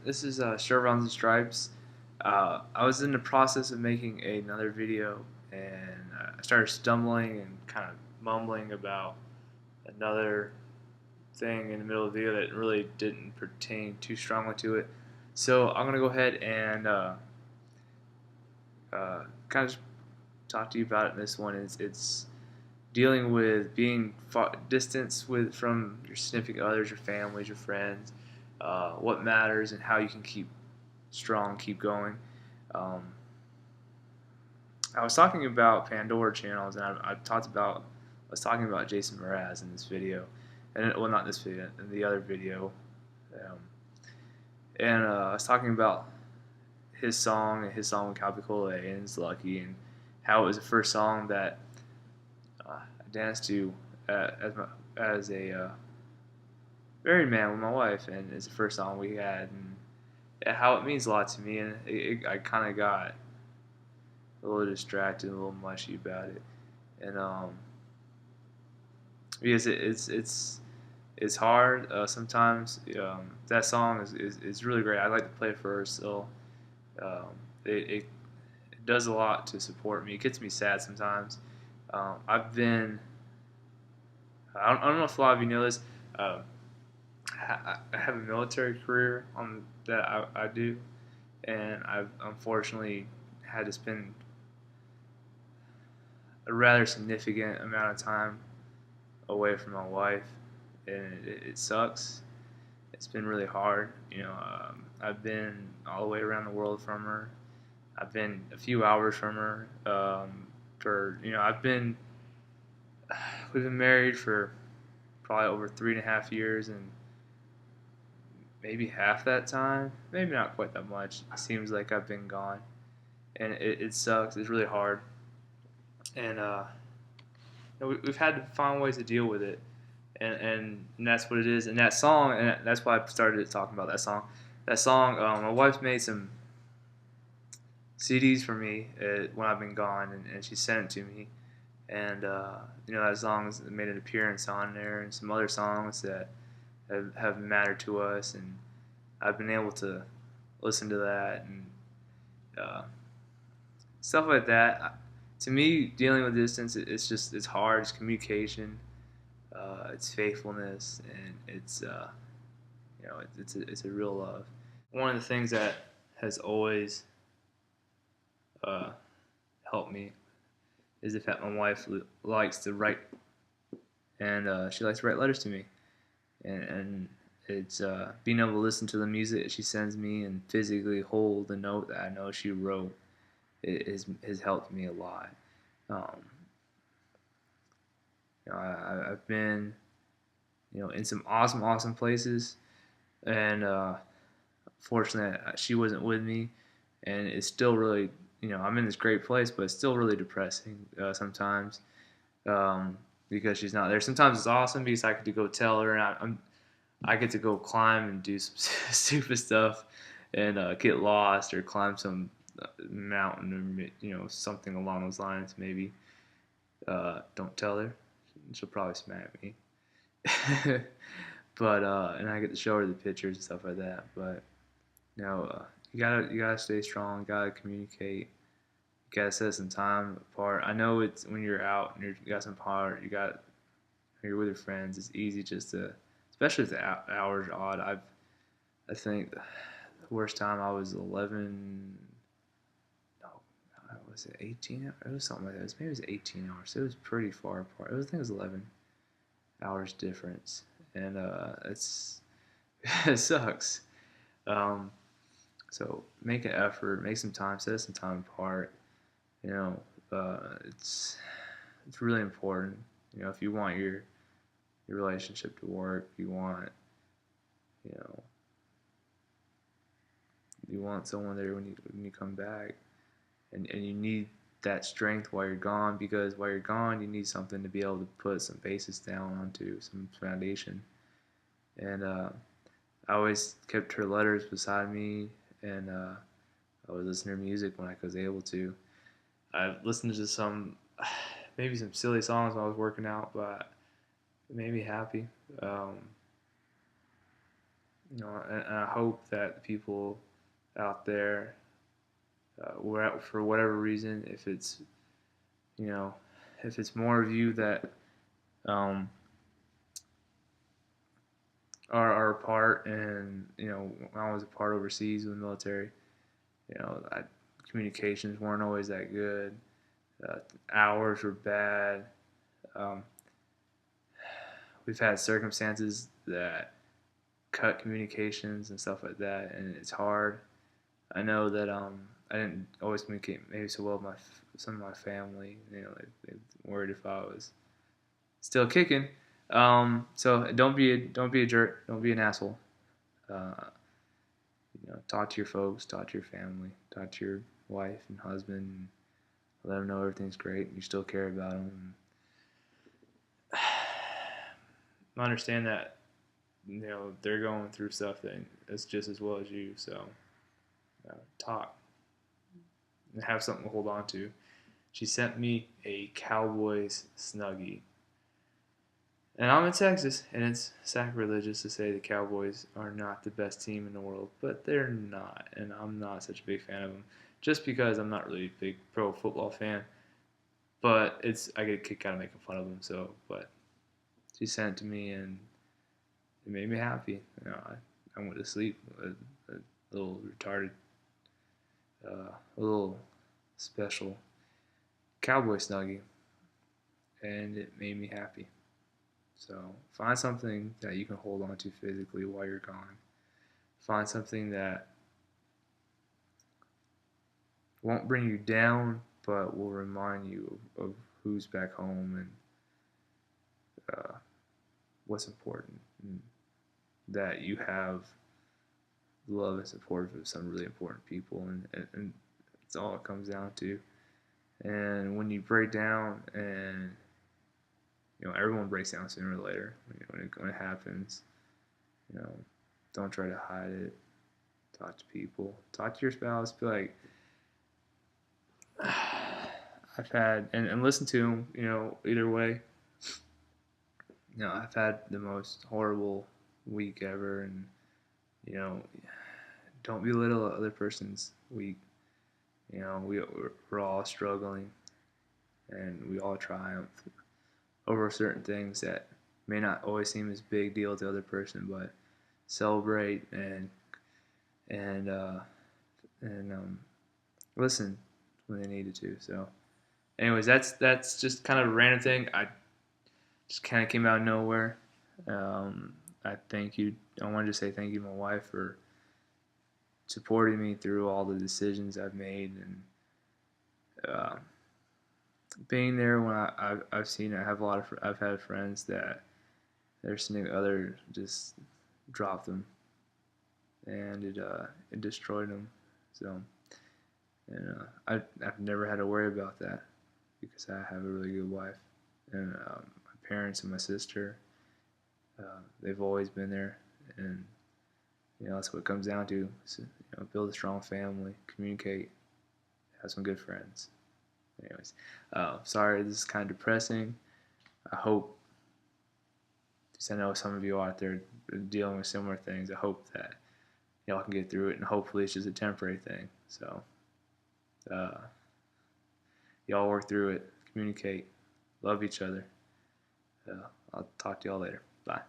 This is Chevrons and Stripes. I was in the process of making another video, and I started stumbling and kind of mumbling about another thing in the middle of the video that really didn't pertain too strongly to it. So I'm gonna go ahead and kind of talk to you about it. In this one, it's dealing with being distance with from your significant others, your families, your friends, what matters, and how you can keep strong, keep going. Um, I was talking about Pandora channels, and I was talking about Jason Mraz in this video, and well, not this video, in the other video, um, and I was talking about his song with Capicola and it's Lucky, and how it was the first song that I danced to as a married man with my wife, and it's the first song we had, and how it means a lot to me, and I kind of got a little distracted, a little mushy about it, and because it's hard sometimes. That song is really great. I like to play it first, so um, it does a lot to support me. It gets me sad sometimes. I've been I don't know if a lot of you know this. Uh, I have a military career that I do, and I've unfortunately had to spend a rather significant amount of time away from my wife, and it sucks. It's been really hard. I've been all the way around the world from her. I've been a few hours from her. I've been we've been married for probably over 3.5 years, and maybe half that time, maybe not quite that much. It seems like I've been gone, and it sucks. It's really hard, and we've had to find ways to deal with it, and that's what it is. And that song, and that's why I started talking about that song. That song, my wife's made some CDs for me when I've been gone, and she sent it to me. And that song has made an appearance on there, and some other songs that have mattered to us, and I've been able to listen to that and uh, stuff like that. To me, dealing with distance, it's hard. It's communication, it's faithfulness, and it's a real love. One of the things that has always uh, helped me is the fact my wife likes to write, and she likes to write letters to me, and it's being able to listen to the music that she sends me and physically hold the note that I know she wrote. Has helped me a lot. Um, I've been in some awesome places, and fortunately she wasn't with me, and it's still really I'm in this great place, but it's still really depressing sometimes because she's not there. Sometimes it's awesome because I get to go tell her, and I get to go climb and do some stupid stuff and get lost or climb some mountain or something along those lines. Maybe don't tell her; she'll probably smack me. But and I get to show her the pictures and stuff like that. But you gotta stay strong. You gotta communicate. You gotta set some time apart. I know it's when you're out and you got some part. You're with your friends. It's easy just to, especially if the hours are odd. I think the worst time I was 11. No, was it 18? It was something like that. Maybe it was 18 hours. It was pretty far apart. I think it was 11 hours difference, and it sucks. Um, so make an effort, make some time, set some time apart. You know, it's really important. If you want your relationship to work, you know you want someone there when you come back, and you need that strength while you're gone, because while you're gone you need something to be able to put some basis down onto, some foundation. And I always kept her letters beside me, and I would listen to her music when I was able to. I listened to maybe some silly songs when I was working out, but it made me happy. Um, And I hope that the people out there, for whatever reason, if it's you know, if it's more of you that um, are a part, and when I was a part overseas with the military, I, communications weren't always that good. Uh, Hours were bad. Um, we've had circumstances that cut communications and stuff like that, and it's hard. I know that I didn't always communicate maybe so well with some of my family. They worried if I was still kicking. So don't be a jerk. Don't be an asshole. Uh, talk to your folks, talk to your family, talk to your wife and husband, and let them know everything's great and you still care about them. Understand that they're going through stuff that's just as well as you. So talk and have something to hold on to. She sent me a Cowboys snuggie. And I'm in Texas, and it's sacrilegious to say the Cowboys are not the best team in the world, but they're not, and I'm not such a big fan of them. Just because I'm not really a big pro football fan, but I get a kick out of making fun of them. So, but she sent it to me, and it made me happy. I went to sleep a little retarded, a little special Cowboy snuggie, and it made me happy. So find something that you can hold on to physically while you're gone. Find something that won't bring you down, but will remind you of who's back home and what's important. And that you have love and support of some really important people, and it's all it comes down to. And when you break down, and everyone breaks down sooner or later when it happens. You know, don't try to hide it. Talk to people. Talk to your spouse. Be like, I've had, and listen to them. Either way. I've had the most horrible week ever, and you know, don't belittle the other person's week. We're all struggling, and we all triumph over certain things that may not always seem as big deal to the other person, but celebrate and uh, and listen when they needed to. So, anyways, that's just kind of a random thing. I just kind of came out of nowhere. I thank you. I wanted to say thank you to my wife for supporting me through all the decisions I've made, and being there when I've seen it. I've had friends that their significant other just dropped them, and it destroyed them. So, and I've never had to worry about that because I have a really good wife, and my parents and my sister, they've always been there, and that's what it comes down to. So, build a strong family, communicate, have some good friends. Anyways, sorry, this is kind of depressing. I hope, because I know some of you out there are dealing with similar things. I hope that y'all can get through it, and hopefully it's just a temporary thing. So, y'all work through it, communicate, love each other. I'll talk to y'all later. Bye.